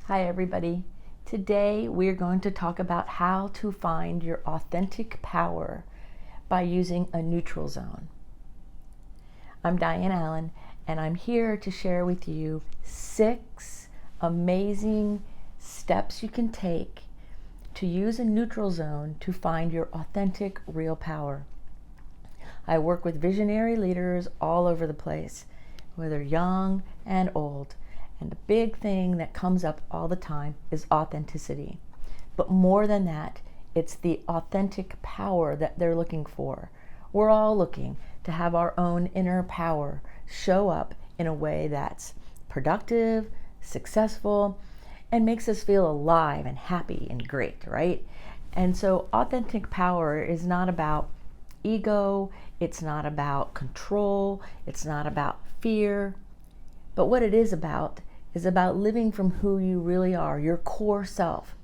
Hi everybody. Today we're going to talk about how to find your authentic power by using a neutral zone. I'm Dianne A, and I'm here to share with you 6 amazing steps you can take to use a neutral zone to find your authentic real power. I work with visionary leaders all over the place, whether young and old. And the big thing that comes up all the time is authenticity. But more than that, it's the authentic power that they're looking for. We're all looking to have our own inner power show up in a way that's productive, successful, and makes us feel alive and happy and great, right? And so authentic power is not about ego, it's not about control, it's not about fear. But what it is about living from who you really are, your core self,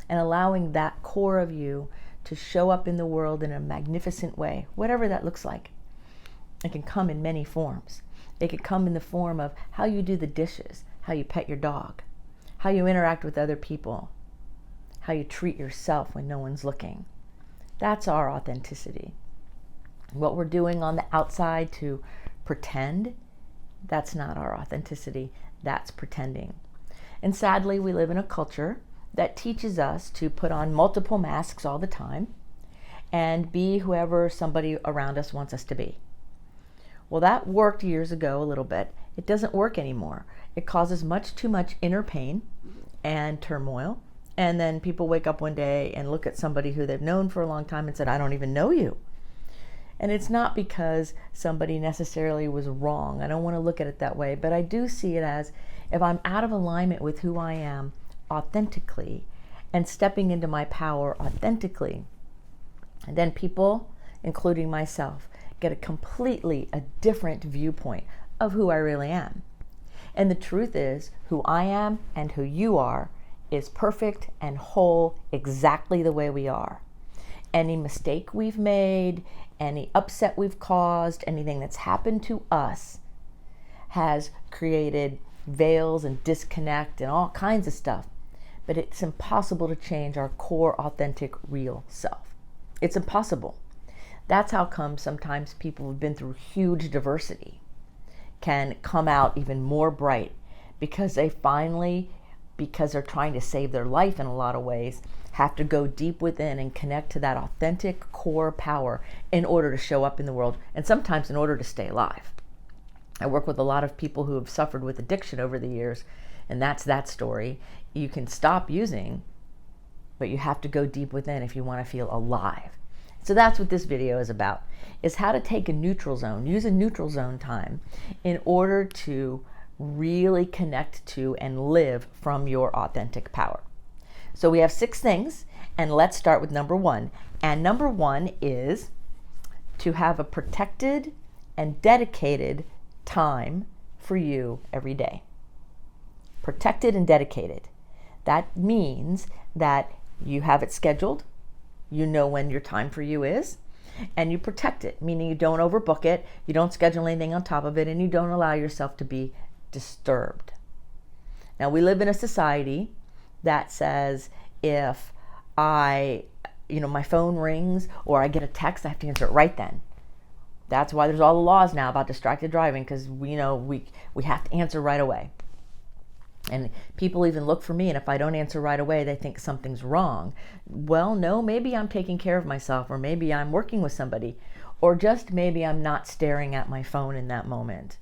and allowing that core of you to show up in the world in a magnificent way, whatever that looks like. It can come in many forms. It could come in the form of how you do the dishes, how you pet your dog, how you interact with other people, how you treat yourself when no one's looking. That's our authenticity. What we're doing on the outside to pretend, that's not our authenticity, that's pretending. And sadly, we live in a culture that teaches us to put on multiple masks all the time and be whoever somebody around us wants us to be. Well, that worked years ago a little bit. It doesn't work anymore. It causes much too much inner pain and turmoil. And then people wake up one day and look at somebody who they've known for a long time and said, I don't even know you. And it's not because somebody necessarily was wrong. I don't want to look at it that way, but I do see it as if I'm out of alignment with who I am authentically and stepping into my power authentically, then people, including myself, get a different viewpoint of who I really am. And the truth is, who I am and who you are is perfect and whole exactly the way we are. Any mistake we've made, any upset we've caused, anything that's happened to us has created veils and disconnect and all kinds of stuff. But it's impossible to change our core, authentic, real self. It's impossible. That's how come sometimes people who've been through huge diversity can come out even more bright because they're trying to save their life in a lot of ways, have to go deep within and connect to that authentic core power in order to show up in the world, and sometimes in order to stay alive. I work with a lot of people who have suffered with addiction over the years, and that's that story. You can stop using, but you have to go deep within if you want to feel alive. So that's what this video is about, is how to take a neutral zone, use a neutral zone time in order to really connect to and live from your authentic power. So we have 6 things, and let's start with number 1. And number 1 is to have a protected and dedicated time for you every day. Protected and dedicated. That means that you have it scheduled, you know when your time for you is, and you protect it, meaning you don't overbook it, you don't schedule anything on top of it, and you don't allow yourself to be disturbed. Now, we live in a society that says if my phone rings or I get a text, I have to answer it right then. That's why there's all the laws now about distracted driving, because we have to answer right away. And people even look for me, and if I don't answer right away, they think something's wrong. Well, no, maybe I'm taking care of myself, or maybe I'm working with somebody, or just maybe I'm not staring at my phone in that moment.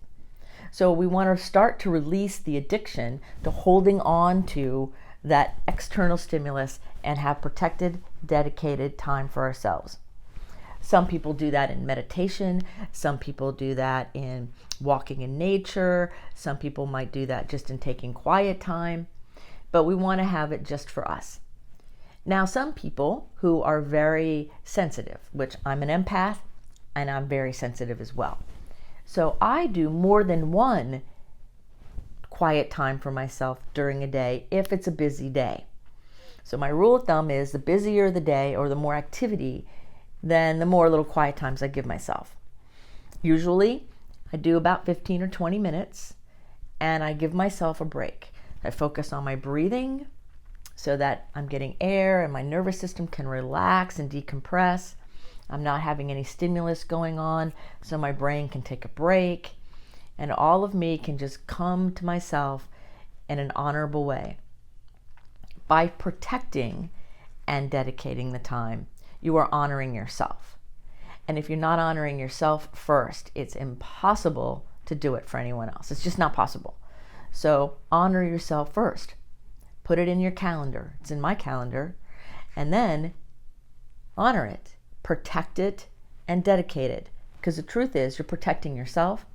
So we want to start to release the addiction to holding on to that external stimulus and have protected, dedicated time for ourselves. Some people do that in meditation. Some people do that in walking in nature. Some people might do that just in taking quiet time. But we want to have it just for us. Now, some people who are very sensitive, which I'm an empath, and I'm very sensitive as well. So I do more than one quiet time for myself during a day if it's a busy day. So my rule of thumb is the busier the day or the more activity, then the more little quiet times I give myself. Usually I do about 15 or 20 minutes and I give myself a break. I focus on my breathing so that I'm getting air and my nervous system can relax and decompress. I'm not having any stimulus going on, so my brain can take a break. And all of me can just come to myself in an honorable way. By protecting and dedicating the time, you are honoring yourself. And if you're not honoring yourself first, it's impossible to do it for anyone else. It's just not possible. So honor yourself first. Put it in your calendar. It's in my calendar. And then honor it, protect it, and dedicate it. Because the truth is, you're protecting yourself.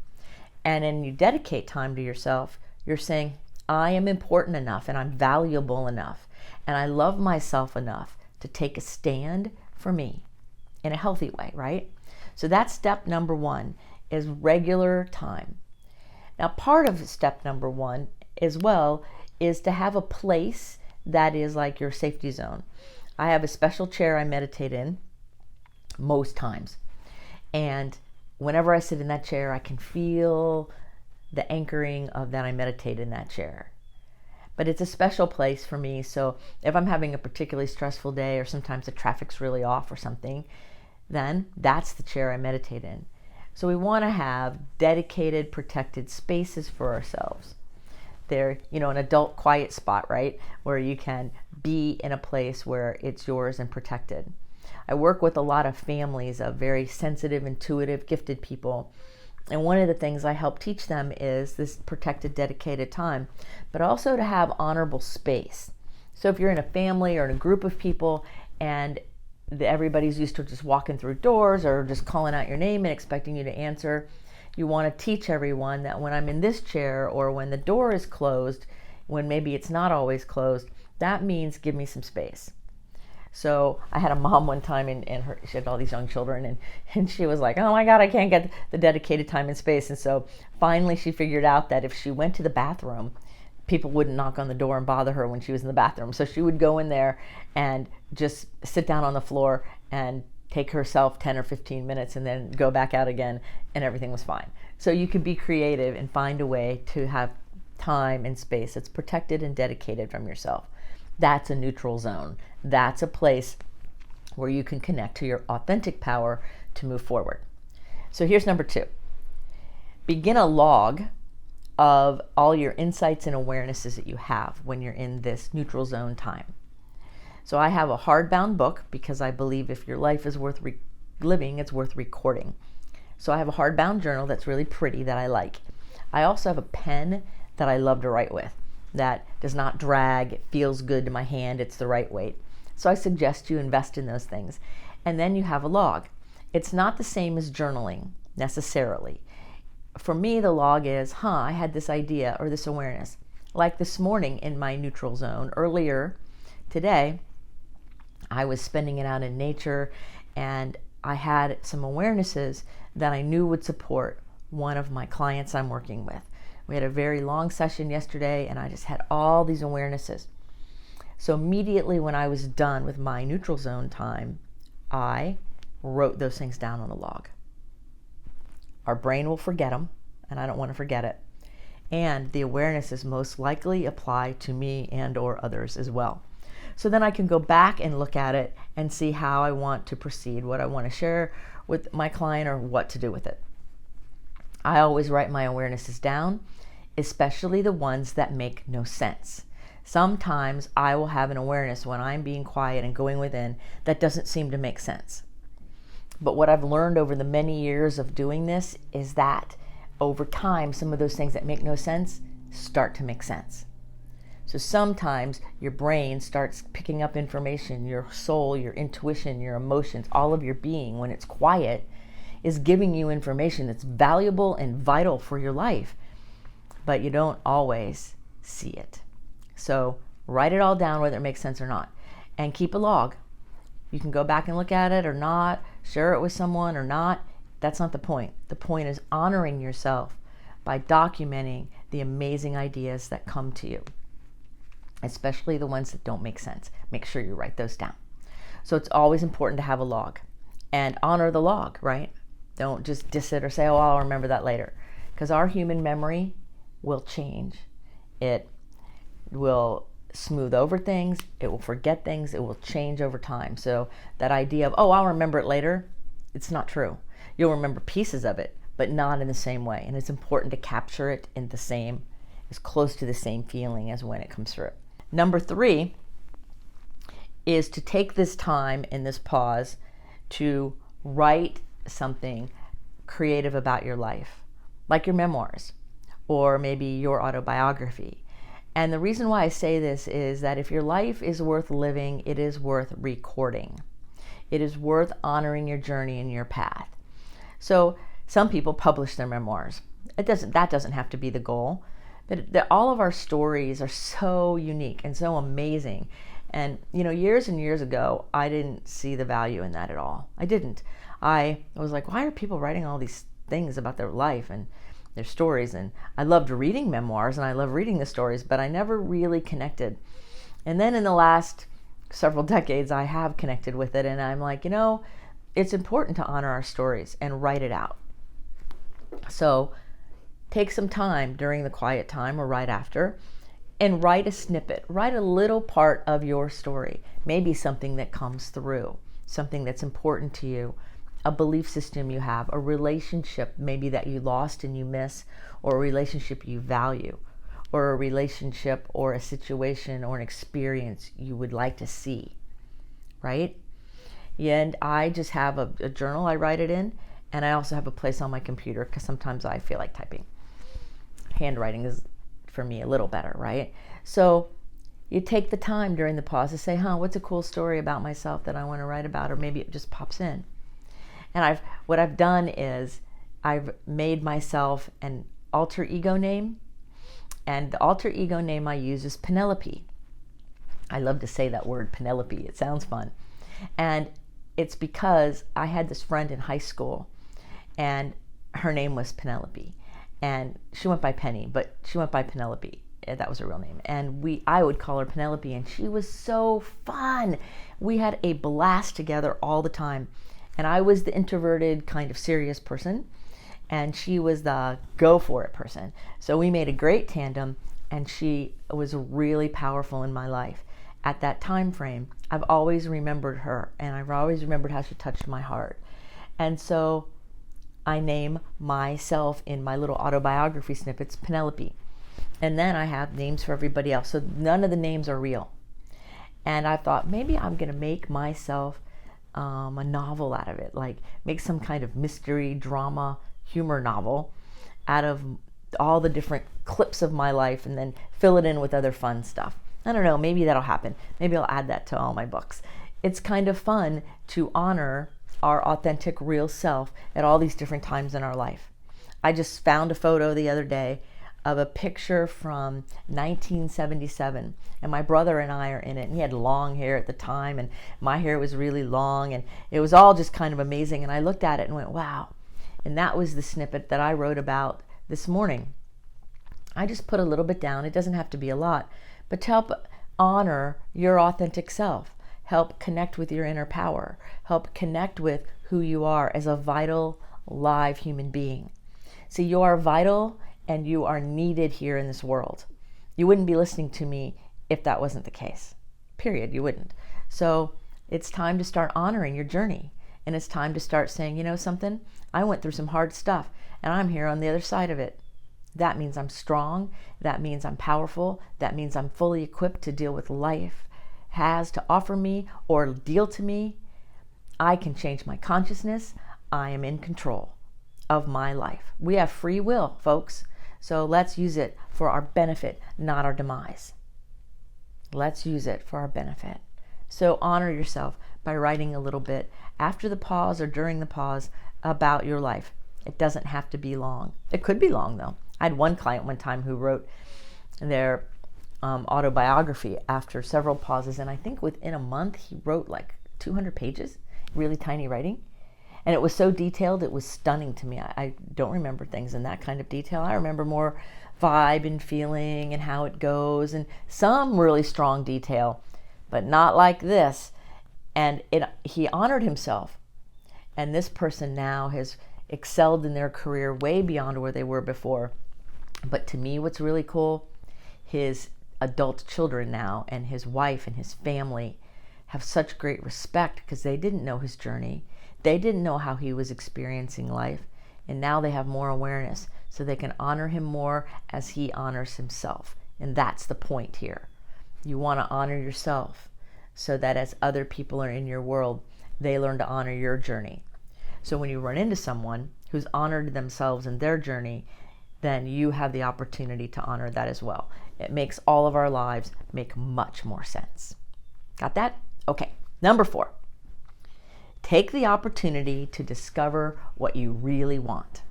And then you dedicate time to yourself, you're saying, I am important enough and I'm valuable enough and I love myself enough to take a stand for me in a healthy way, right? So that's step number one, is regular time. Now, part of step number one as well is to have a place that is like your safety zone. I have a special chair I meditate in most times. And whenever I sit in that chair, I can feel the anchoring of that I meditate in that chair. But it's a special place for me. So if I'm having a particularly stressful day or sometimes the traffic's really off or something, then that's the chair I meditate in. So we want to have dedicated, protected spaces for ourselves. They're, an adult quiet spot, right? Where you can be in a place where it's yours and protected. I work with a lot of families of very sensitive, intuitive, gifted people. And one of the things I help teach them is this protected, dedicated time, but also to have honorable space. So if you're in a family or in a group of people and everybody's used to just walking through doors or just calling out your name and expecting you to answer, you want to teach everyone that when I'm in this chair or when the door is closed, when maybe it's not always closed, that means give me some space. So I had a mom one time and she had all these young children and she was like, oh my God, I can't get the dedicated time and space. And so finally she figured out that if she went to the bathroom, people wouldn't knock on the door and bother her when she was in the bathroom. So she would go in there and just sit down on the floor and take herself 10 or 15 minutes and then go back out again and everything was fine. So you could be creative and find a way to have time and space that's protected and dedicated from yourself. That's a neutral zone. That's a place where you can connect to your authentic power to move forward. So here's number 2. Begin a log of all your insights and awarenesses that you have when you're in this neutral zone time. So I have a hardbound book because I believe if your life is worth living, it's worth recording. So I have a hardbound journal that's really pretty that I like. I also have a pen that I love to write with that does not drag, it feels good to my hand, it's the right weight. So I suggest you invest in those things. And then you have a log. It's not the same as journaling necessarily. For me, the log is, I had this idea or this awareness. Like this morning in my neutral zone, earlier today, I was spending it out in nature and I had some awarenesses that I knew would support one of my clients I'm working with. We had a very long session yesterday and I just had all these awarenesses. So immediately when I was done with my neutral zone time, I wrote those things down on a log. Our brain will forget them and I don't want to forget it. And the awarenesses most likely apply to me and or others as well. So then I can go back and look at it and see how I want to proceed, what I want to share with my client or what to do with it. I always write my awarenesses down, especially the ones that make no sense. Sometimes I will have an awareness when I'm being quiet and going within that doesn't seem to make sense. But what I've learned over the many years of doing this is that over time, some of those things that make no sense start to make sense. So sometimes your brain starts picking up information, your soul, your intuition, your emotions, all of your being, when it's quiet, is giving you information that's valuable and vital for your life, but you don't always see it. So write it all down, whether it makes sense or not, and keep a log. You can go back and look at it or not, share it with someone or not. That's not the point. The point is honoring yourself by documenting the amazing ideas that come to you, especially the ones that don't make sense. Make sure you write those down. So it's always important to have a log and honor the log, right? Don't just diss it or say, oh, I'll remember that later. Because our human memory will change. It will smooth over things, it will forget things, it will change over time. So that idea of, oh, I'll remember it later, it's not true. You'll remember pieces of it, but not in the same way. And it's important to capture it in the same, as close to the same feeling as when it comes through. Number 3 is to take this time in this pause to write something creative about your life, like your memoirs or maybe your autobiography. And the reason why I say this is that if your life is worth living, it is worth recording. It is worth honoring your journey and your path. So some people publish their memoirs. That doesn't have to be the goal. But all of our stories are so unique and so amazing. And, years and years ago, I didn't see the value in that at all. I didn't. I was like, why are people writing all these things about their life and their stories? And I loved reading memoirs and I love reading the stories, but I never really connected. And then in the last several decades, I have connected with it. And I'm like, it's important to honor our stories and write it out. So take some time during the quiet time or right after and write a snippet. Write a little part of your story. Maybe something that comes through, something that's important to you, a belief system you have, a relationship maybe that you lost and you miss, or a relationship you value, or a relationship or a situation or an experience you would like to see, right? And I just have a journal I write it in, and I also have a place on my computer because sometimes I feel like typing. Handwriting is, for me, a little better, right? So you take the time during the pause to say, what's a cool story about myself that I want to write about? Or maybe it just pops in. And what I've done is I've made myself an alter ego name. And the alter ego name I use is Penelope. I love to say that word, Penelope. It sounds fun. And it's because I had this friend in high school, and her name was Penelope. And she went by Penny, but she went by Penelope. That was her real name. And I would call her Penelope, and she was so fun. We had a blast together all the time. And I was the introverted, kind of serious person, and she was the go for it person. So we made a great tandem, and she was really powerful in my life. At that time frame, I've always remembered her, and I've always remembered how she touched my heart. And so I name myself in my little autobiography snippets Penelope. And then I have names for everybody else. So none of the names are real. And I thought maybe I'm going to make myself a novel out of it, like make some kind of mystery, drama, humor novel out of all the different clips of my life and then fill it in with other fun stuff. I don't know, maybe that'll happen. Maybe I'll add that to all my books. It's kind of fun to honor our authentic, real self at all these different times in our life. I just found a photo the other day of a picture from 1977, and my brother and I are in it, and he had long hair at the time, and my hair was really long, and it was all just kind of amazing. And I looked at it and went, wow. And that was the snippet that I wrote about this morning. I just put a little bit down. It doesn't have to be a lot, but to help honor your authentic self, help connect with your inner power, help connect with who you are as a vital, live human being. See, you are vital and you are needed here in this world. You wouldn't be listening to me if that wasn't the case. Period. You wouldn't. So it's time to start honoring your journey. And it's time to start saying, something? I went through some hard stuff and I'm here on the other side of it. That means I'm strong. That means I'm powerful. That means I'm fully equipped to deal with life has to offer me or deal to me. I can change my consciousness. I am in control of my life. We have free will, folks. So let's use it for our benefit, not our demise. Let's use it for our benefit. So honor yourself by writing a little bit after the pause or during the pause about your life. It doesn't have to be long. It could be long though. I had one client one time who wrote their autobiography after several pauses, and I think within a month he wrote like 200 pages, really tiny writing. And it was so detailed, it was stunning to me. I don't remember things in that kind of detail. I remember more vibe and feeling and how it goes and some really strong detail, but not like this. And he honored himself. And this person now has excelled in their career way beyond where they were before. But to me, what's really cool, his adult children now, and his wife and his family have such great respect because they didn't know his journey. They didn't know how he was experiencing life, and now they have more awareness so they can honor him more as he honors himself. And that's the point here. You want to honor yourself so that as other people are in your world, they learn to honor your journey. So when you run into someone who's honored themselves in their journey, then you have the opportunity to honor that as well. It makes all of our lives make much more sense. Got that? Okay. Number 4, take the opportunity to discover what you really want.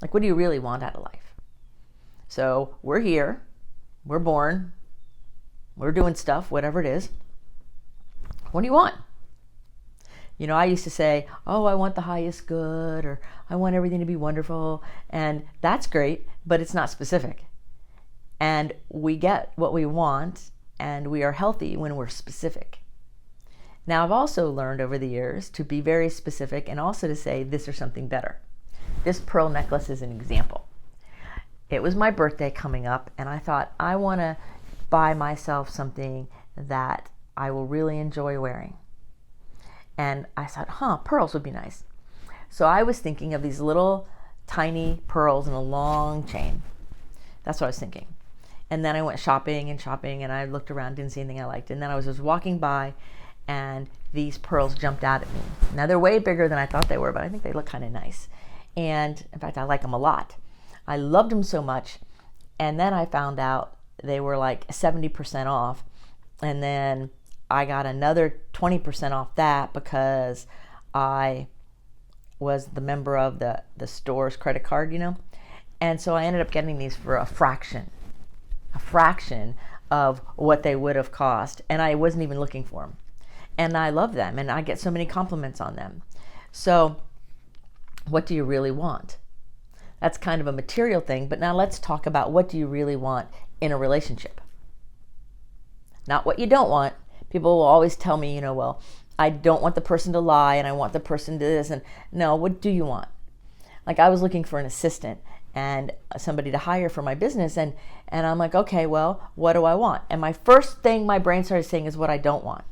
Like, what do you really want out of life? So we're here, we're born, we're doing stuff, whatever it is. What do you want? You know, I used to say, oh, I want the highest good, or I want everything to be wonderful. And that's great, but it's not specific. And we get what we want, and we are healthy when we're specific. Now, I've also learned over the years to be very specific and also to say this or something better. This pearl necklace is an example. It was my birthday coming up, and I thought, I want to buy myself something that I will really enjoy wearing. And I thought, pearls would be nice. So I was thinking of these little tiny pearls in a long chain. That's what I was thinking. And then I went shopping, and I looked around, didn't see anything I liked. And then I was just walking by, and these pearls jumped out at me. Now, they're way bigger than I thought they were, but I think they look kind of nice. And in fact, I like them a lot. I loved them so much. And then I found out they were like 70% off. And then I got another 20% off that because I was the member of the store's credit card, you know. And so I ended up getting these for a fraction of what they would have cost. And I wasn't even looking for them. And I love them, and I get so many compliments on them. So what do you really want? That's kind of a material thing, but now let's talk about what do you really want in a relationship. Not what you don't want. People will always tell me, you know, well, I don't want the person to lie, and I want the person to this, and no, what do you want? Like, I was looking for an assistant and somebody to hire for my business, and I'm like, okay, well, what do I want? And my first thing my brain started saying is what I don't want.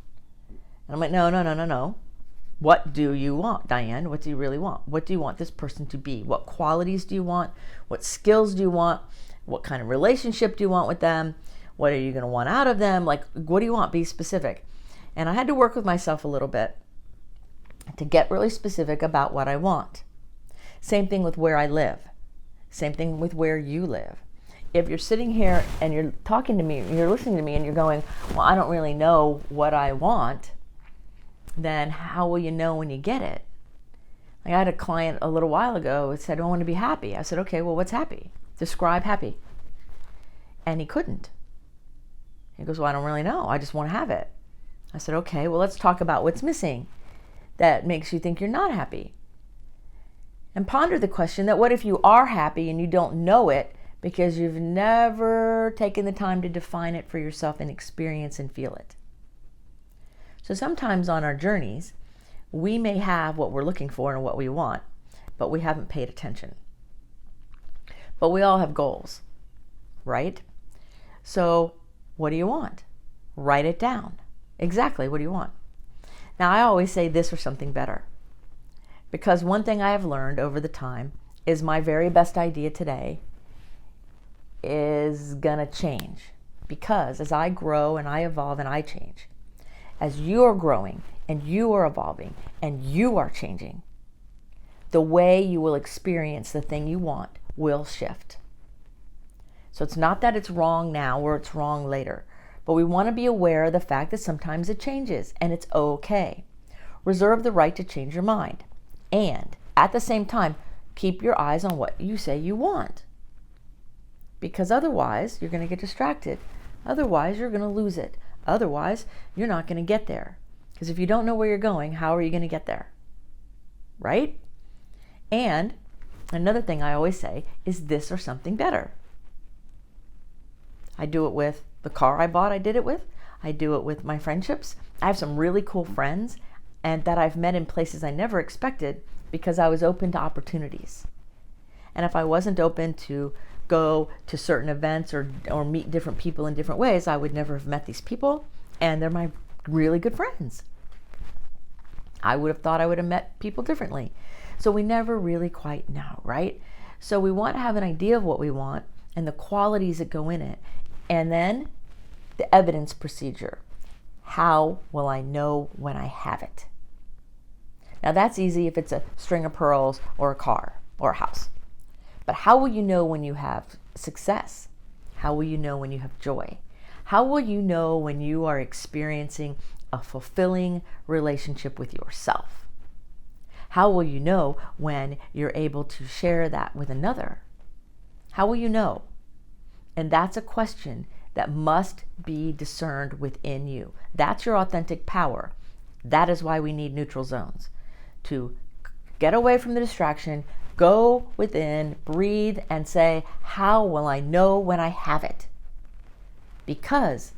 And I'm like, no. What do you want, Diane? What do you really want? What do you want this person to be? What qualities do you want? What skills do you want? What kind of relationship do you want with them? What are you going to want out of them? Like, what do you want? Be specific. And I had to work with myself a little bit to get really specific about what I want. Same thing with where I live. Same thing with where you live. If you're sitting here and you're talking to me, you're listening to me, and you're going, well, I don't really know what I want, then how will you know when you get it? Like, I had a client a little while ago who said, I want to be happy. I said, okay, well, what's happy? Describe happy. And he couldn't. He goes, well, I don't really know. I just want to have it. I said, okay, well, let's talk about what's missing that makes you think you're not happy. And ponder the question that what if you are happy and you don't know it because you've never taken the time to define it for yourself and experience and feel it. So sometimes on our journeys, we may have what we're looking for and what we want, but we haven't paid attention. But we all have goals, right? So what do you want? Write it down. Exactly, what do you want? Now, I always say this or something better. Because one thing I have learned over the time is my very best idea today is gonna change. Because as I grow and I evolve and I change, as you are growing and you are evolving and you are changing, the way you will experience the thing you want will shift. So it's not that it's wrong now or it's wrong later, but we want to be aware of the fact that sometimes it changes and it's okay. Reserve the right to change your mind. And at the same time, keep your eyes on what you say you want. Because otherwise, you're going to get distracted. Otherwise, you're going to lose it. Otherwise, you're not going to get there. Because if you don't know where you're going, how are you going to get there? Right? And another thing I always say is this or something better. I do it with the car I bought, I did it with. I do it with my friendships. I have some really cool friends and that I've met in places I never expected because I was open to opportunities. And if I wasn't open to go to certain events or meet different people in different ways, I would never have met these people, and they're my really good friends. I would have thought I would have met people differently. So we never really quite know, right? So we want to have an idea of what we want and the qualities that go in it. And then the evidence procedure. How will I know when I have it? Now that's easy if it's a string of pearls or a car or a house. But how will you know when you have success? How will you know when you have joy? How will you know when you are experiencing a fulfilling relationship with yourself? How will you know when you're able to share that with another? How will you know? And that's a question that must be discerned within you. That's your authentic power. That is why we need neutral zones. To get away from the distraction, go within, breathe, and say, how will I know when I have it? Because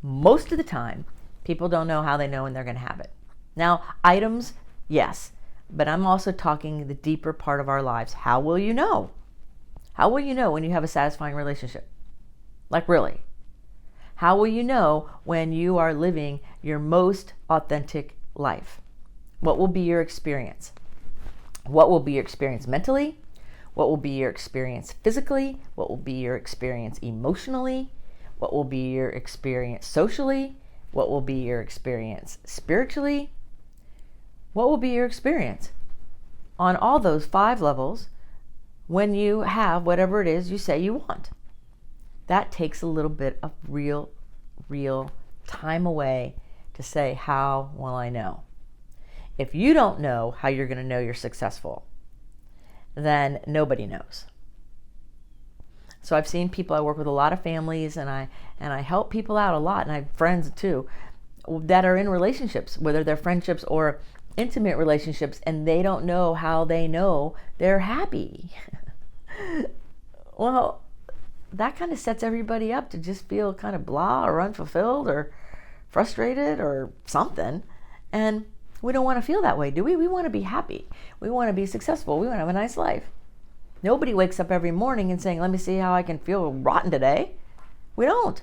most of the time, people don't know how they know when they're going to have it. Now, items, yes, but I'm also talking the deeper part of our lives. How will you know? How will you know when you have a satisfying relationship? Like really? How will you know when you are living your most authentic life? What will be your experience? What will be your experience mentally? What will be your experience physically? What will be your experience emotionally? What will be your experience socially? What will be your experience spiritually? What will be your experience on all those 5 levels when you have whatever it is you say you want? That takes a little bit of real time away to say, how will I know? If you don't know how you're going to know you're successful, then nobody knows. So I've seen people, I work with a lot of families, and I help people out a lot, and I have friends too that are in relationships, whether they're friendships or intimate relationships, and they don't know how they know they're happy. Well, that kind of sets everybody up to just feel kind of blah or unfulfilled or frustrated or something. And we don't want to feel that way, do we? We want to be happy. We want to be successful. We want to have a nice life. Nobody wakes up every morning and saying, let me see how I can feel rotten today. We don't.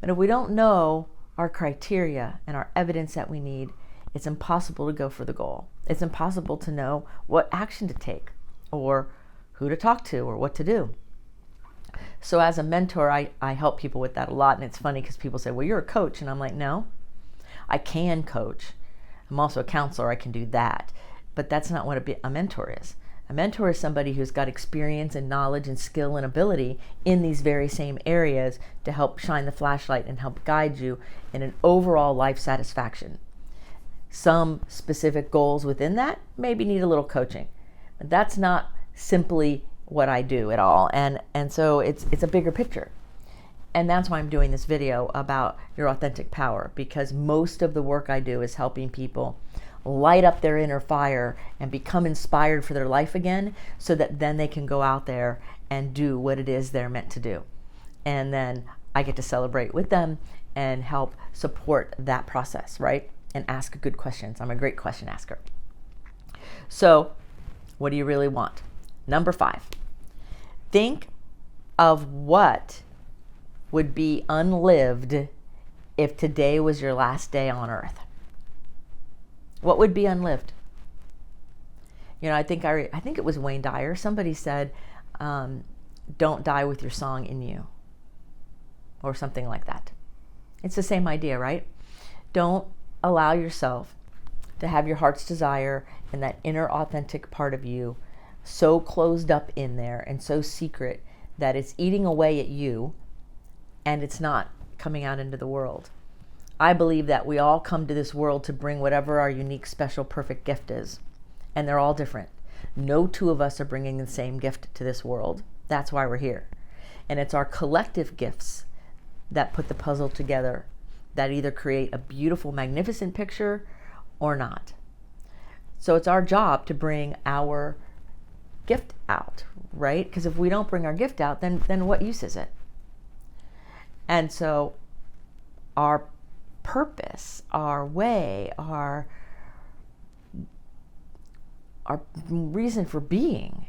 But if we don't know our criteria and our evidence that we need, it's impossible to go for the goal. It's impossible to know what action to take or who to talk to or what to do. So as a mentor, I help people with that a lot. And it's funny because people say, well, you're a coach. And I'm like, no, I can coach. I'm also a counselor. I can do that. But that's not what a mentor is. A mentor is somebody who's got experience and knowledge and skill and ability in these very same areas to help shine the flashlight and help guide you in an overall life satisfaction. Some specific goals within that maybe need a little coaching. But that's not simply what I do at all. And so it's a bigger picture. And that's why I'm doing this video about your authentic power, because most of the work I do is helping people light up their inner fire and become inspired for their life again, so that then they can go out there and do what it is they're meant to do. And then I get to celebrate with them and help support that process, right? And ask good questions. I'm a great question asker. So, what do you really want? Number 5, think of what would be unlived if today was your last day on earth. What would be unlived? You know, I think it was Wayne Dyer. Somebody said, don't die with your song in you, or something like that. It's the same idea, right? Don't allow yourself to have your heart's desire and that inner authentic part of you so closed up in there and so secret that it's eating away at you and it's not coming out into the world. I believe that we all come to this world to bring whatever our unique, special, perfect gift is. And they're all different. No 2 of us are bringing the same gift to this world. That's why we're here. And it's our collective gifts that put the puzzle together, that either create a beautiful, magnificent picture or not. So it's our job to bring our gift out, right? Because if we don't bring our gift out, then what use is it? And so our purpose, our way, our reason for being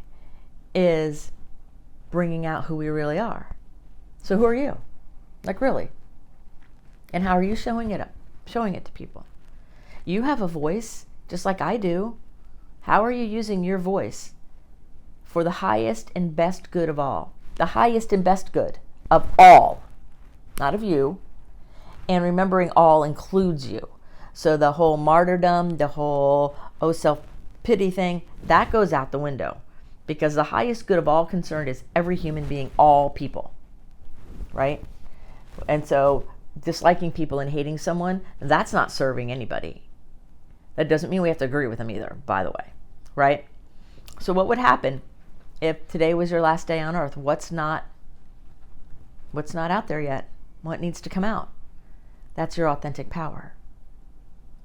is bringing out who we really are. So who are you? Like, really? And how are you showing it to people? You have a voice just like I do. How are you using your voice for the highest and best good of all? The highest and best good of all, not of you. And remembering all includes you. So the whole martyrdom, the whole self-pity thing, that goes out the window. Because the highest good of all concerned is every human being, all people, right? And so disliking people and hating someone, that's not serving anybody. That doesn't mean we have to agree with them either, by the way, right? So what would happen if today was your last day on earth? What's not out there yet? What needs to come out? That's your authentic power,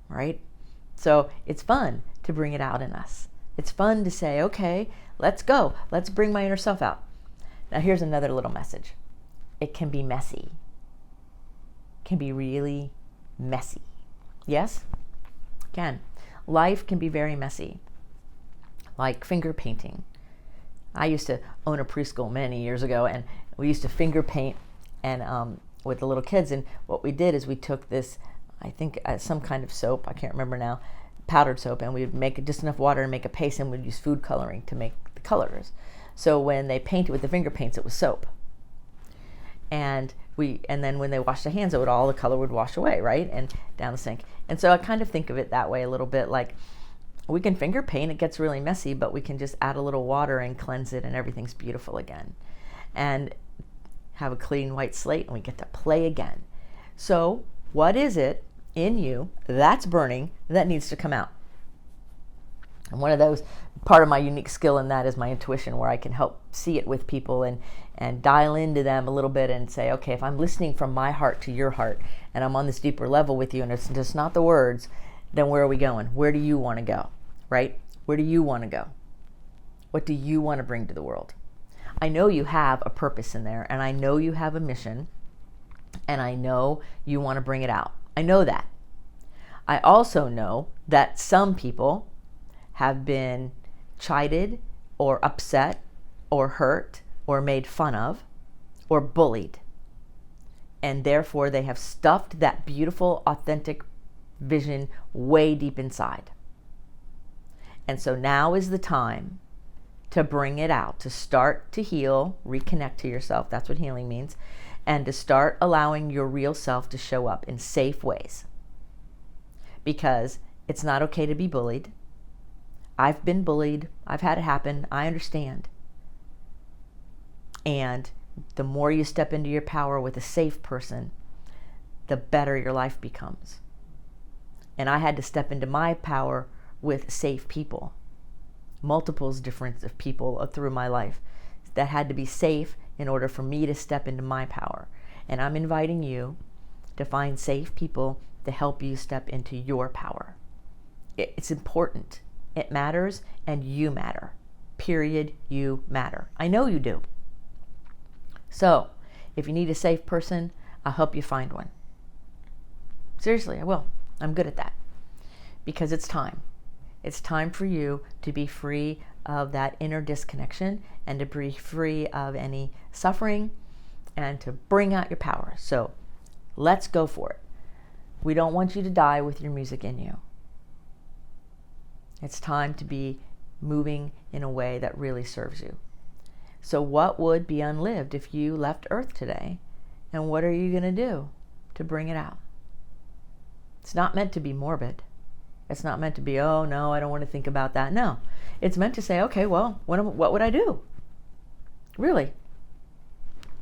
right? So it's fun to bring it out in us. It's fun to say, okay, let's go. Let's bring my inner self out. Now here's another little message. It can be messy. It can be really messy. Yes? It can. Life can be very messy. Like finger painting. I used to own a preschool many years ago, and we used to finger paint and with the little kids. And what we did is we took this, I think some kind of soap, I can't remember now, powdered soap, and we'd make just enough water and make a paste, and we'd use food coloring to make the colors. So when they painted with the finger paints, it was soap. And then when they washed their hands, all the color would wash away, right? And down the sink. And so I kind of think of it that way a little bit, like we can finger paint, it gets really messy, but we can just add a little water and cleanse it, and everything's beautiful again. And have a clean white slate, and we get to play again. So what is it in you that's burning that needs to come out? And one of those, part of my unique skill in that is my intuition, where I can help see it with people and dial into them a little bit and say, okay, if I'm listening from my heart to your heart, and I'm on this deeper level with you, and it's just not the words, then where are we going? Where do you want to go, right? Where do you want to go? What do you want to bring to the world? I know you have a purpose in there, and I know you have a mission, and I know you want to bring it out. I know that. I also know that some people have been chided or upset or hurt or made fun of or bullied. And therefore they have stuffed that beautiful, authentic vision way deep inside. And so now is the time to bring it out, to start to heal, reconnect to yourself. That's what healing means. And to start allowing your real self to show up in safe ways. Because it's not okay to be bullied. I've been bullied. I've had it happen. I understand. And the more you step into your power with a safe person, the better your life becomes. And I had to step into my power with safe people. Multiples difference of people through my life that had to be safe in order for me to step into my power. And I'm inviting you to find safe people to help you step into your power. It's important. It matters, and you matter. Period. You matter. I know you do. So, if you need a safe person, I'll help you find one. Seriously, I will. I'm good at that. Because it's time. It's time for you to be free of that inner disconnection and to be free of any suffering and to bring out your power. So let's go for it. We don't want you to die with your music in you. It's time to be moving in a way that really serves you. So what would be unlived if you left Earth today? And what are you going to do to bring it out? It's not meant to be morbid. It's not meant to be, oh no, I don't want to think about that. No, it's meant to say, okay, well, what would I do? Really?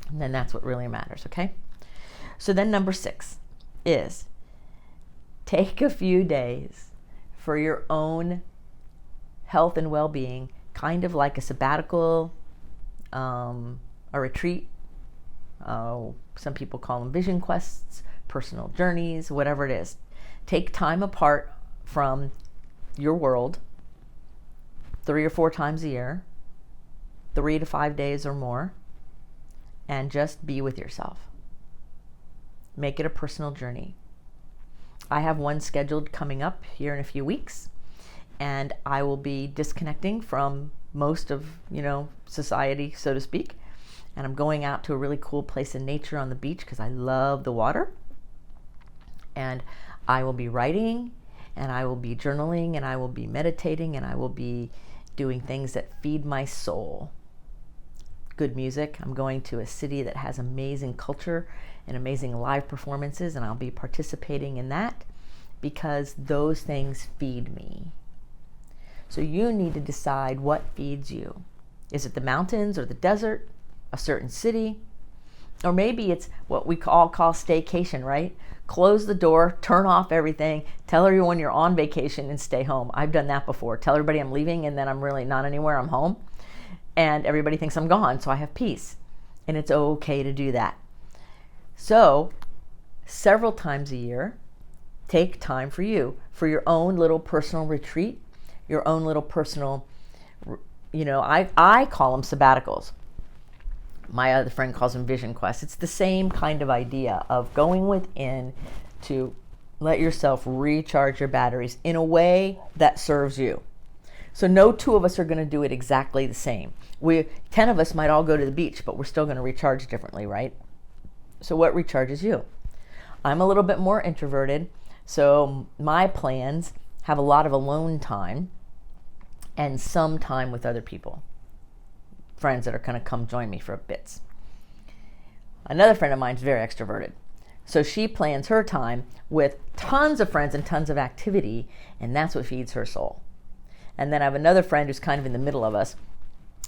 And then that's what really matters, okay? So then number 6 is take a few days for your own health and well-being, kind of like a sabbatical, a retreat. Some people call them vision quests, personal journeys, whatever it is. Take time apart from your world 3 or 4 times a year, 3 to 5 days or more, and just be with yourself. Make it a personal journey. I have one scheduled coming up here in a few weeks, and I will be disconnecting from most of, society, so to speak, and I'm going out to a really cool place in nature on the beach because I love the water. And I will be writing, and I will be journaling, and I will be meditating, and I will be doing things that feed my soul. Good music. I'm going to a city that has amazing culture and amazing live performances, and I'll be participating in that because those things feed me. So you need to decide what feeds you. Is it the mountains or the desert, a certain city? Or maybe it's what we all call staycation, right? Close the door, turn off everything, tell everyone you're on vacation and stay home. I've done that before. Tell everybody I'm leaving and then I'm really not anywhere, I'm home. And everybody thinks I'm gone, so I have peace. And it's okay to do that. So, several times a year, take time for you, for your own little personal retreat, your own little personal, I call them sabbaticals. My other friend calls them vision quests. It's the same kind of idea of going within to let yourself recharge your batteries in a way that serves you. So no two of us are going to do it exactly the same. 10 of us might all go to the beach, but we're still going to recharge differently, right? So what recharges you? I'm a little bit more introverted, so my plans have a lot of alone time and some time with other people. Friends that are going to come join me for bits. Another friend of mine is very extroverted. So she plans her time with tons of friends and tons of activity, and that's what feeds her soul. And then I have another friend who's kind of in the middle of us.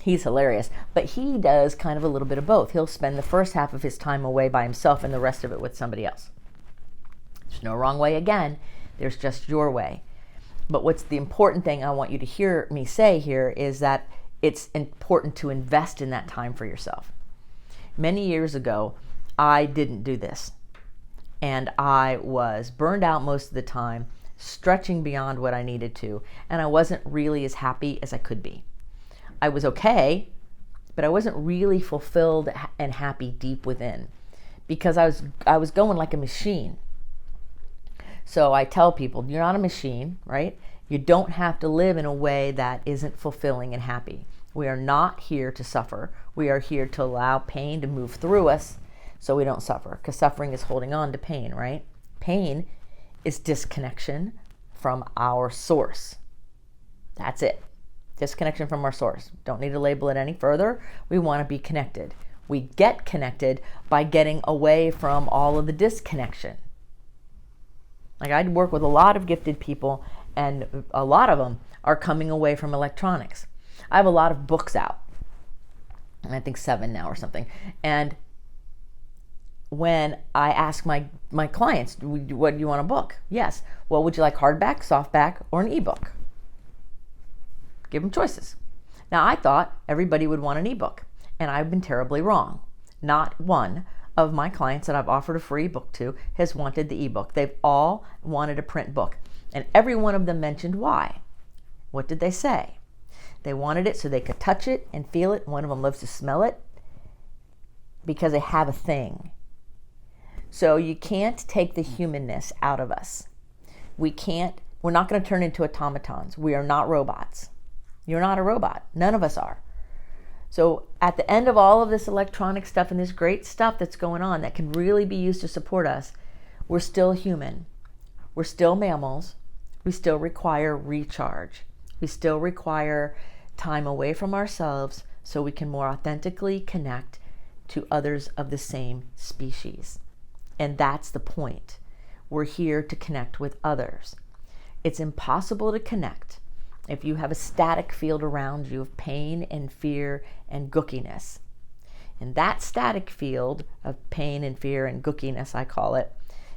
He's hilarious, but he does kind of a little bit of both. He'll spend the first half of his time away by himself and the rest of it with somebody else. There's no wrong way again. There's just your way. But what's the important thing I want you to hear me say here is that it's important to invest in that time for yourself. Many years ago, I didn't do this. And I was burned out most of the time, stretching beyond what I needed to, and I wasn't really as happy as I could be. I was okay, but I wasn't really fulfilled and happy deep within because I was going like a machine. So I tell people, you're not a machine, right? You don't have to live in a way that isn't fulfilling and happy. We are not here to suffer. We are here to allow pain to move through us so we don't suffer, because suffering is holding on to pain, right? Pain is disconnection from our source. That's it. Disconnection from our source. Don't need to label it any further. We want to be connected. We get connected by getting away from all of the disconnection. Like I work with a lot of gifted people, and a lot of them are coming away from electronics. I have a lot of books out, and I think 7 now or something. And when I ask my clients, what do you want a book? Yes. Well, would you like hardback, softback, or an ebook? Give them choices. Now, I thought everybody would want an ebook, and I've been terribly wrong. Not one of my clients that I've offered a free book to has wanted the ebook. They've all wanted a print book, and every one of them mentioned why. What did they say? They wanted it so they could touch it and feel it. One of them loves to smell it because they have a thing. So you can't take the humanness out of us. We're not going to turn into automatons. We are not robots. You're not a robot. None of us are. So at the end of all of this electronic stuff and this great stuff that's going on that can really be used to support us, we're still human. We're still mammals. We still require recharge. We still require time away from ourselves so we can more authentically connect to others of the same species. And that's the point. We're here to connect with others. It's impossible to connect if you have a static field around you of pain and fear and gookiness. And that static field of pain and fear and gookiness, I call it,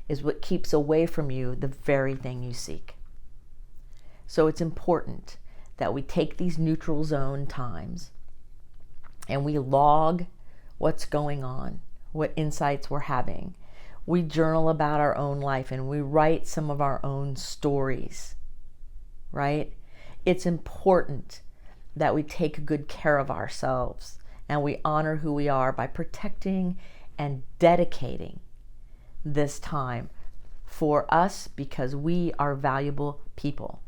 is what keeps away from you the very thing you seek. So it's important that we take these neutral zone times and we log what's going on, what insights we're having. We journal about our own life and we write some of our own stories, right? It's important that we take good care of ourselves and we honor who we are by protecting and dedicating this time for us because we are valuable people.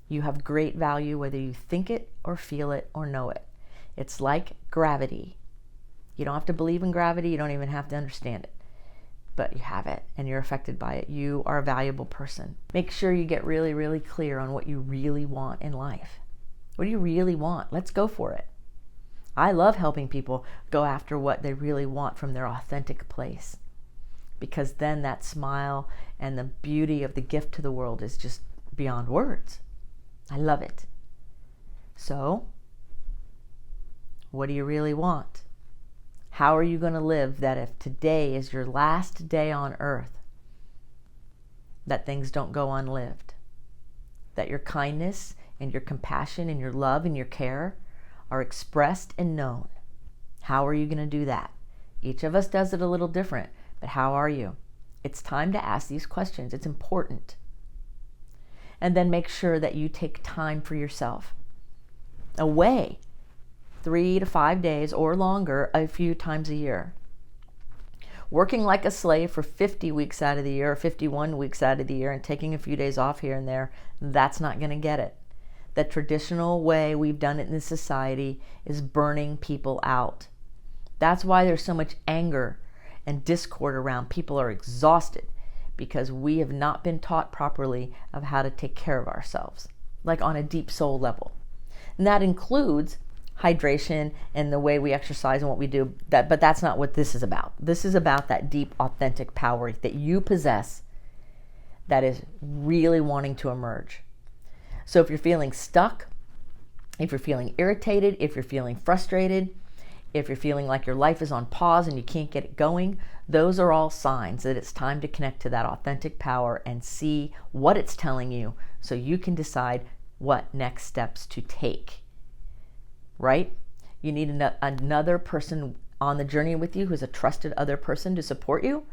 You have great value whether you think it or feel it or know it. It's like gravity. You don't have to believe in gravity. You don't even have to understand it. But you have it and you're affected by it. You are a valuable person. Make sure you get really, really clear on what you really want in life. What do you really want? Let's go for it. I love helping people go after what they really want from their authentic place, because then that smile and the beauty of the gift to the world is just beyond words. I love it. So, what do you really want? How are you going to live that if today is your last day on earth, that things don't go unlived? That your kindness and your compassion and your love and your care are expressed and known. How are you going to do that? Each of us does it a little different, but how are you? It's time to ask these questions. It's important. And then make sure that you take time for yourself. Away 3 to 5 days or longer a few times a year. Working like a slave for 50 weeks out of the year or 51 weeks out of the year and taking a few days off here and there, that's not going to get it. The traditional way we've done it in this society is burning people out. That's why there's so much anger and discord around. People are exhausted because we have not been taught properly of how to take care of ourselves, like on a deep soul level. And that includes hydration and the way we exercise and what we do. But that's not what this is about. This is about that deep, authentic power that you possess that is really wanting to emerge. So if you're feeling stuck, if you're feeling irritated, if you're feeling frustrated, if you're feeling like your life is on pause and you can't get it going, those are all signs that it's time to connect to that authentic power and see what it's telling you so you can decide what next steps to take. Right? You need another person on the journey with you who's a trusted other person to support you,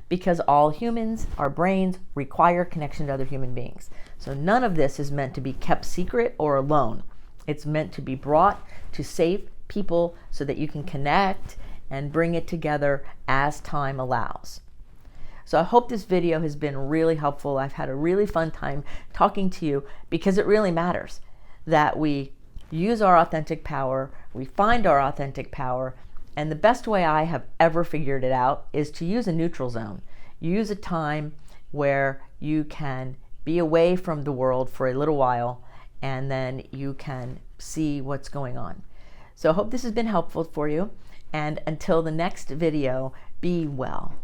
because all humans, our brains, require connection to other human beings. So none of this is meant to be kept secret or alone. It's meant to be brought to safe people so that you can connect and bring it together as time allows. So I hope this video has been really helpful. I've had a really fun time talking to you, because it really matters that we use our authentic power, we find our authentic power, and the best way I have ever figured it out is to use a neutral zone. Use a time where you can be away from the world for a little while, and then you can see what's going on. So I hope this has been helpful for you, and until the next video, be well.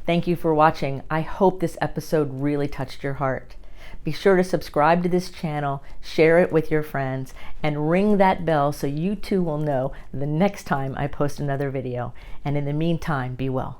Thank you for watching. I hope this episode really touched your heart. Be sure to subscribe to this channel, share it with your friends, and ring that bell so you too will know the next time I post another video. And in the meantime, be well.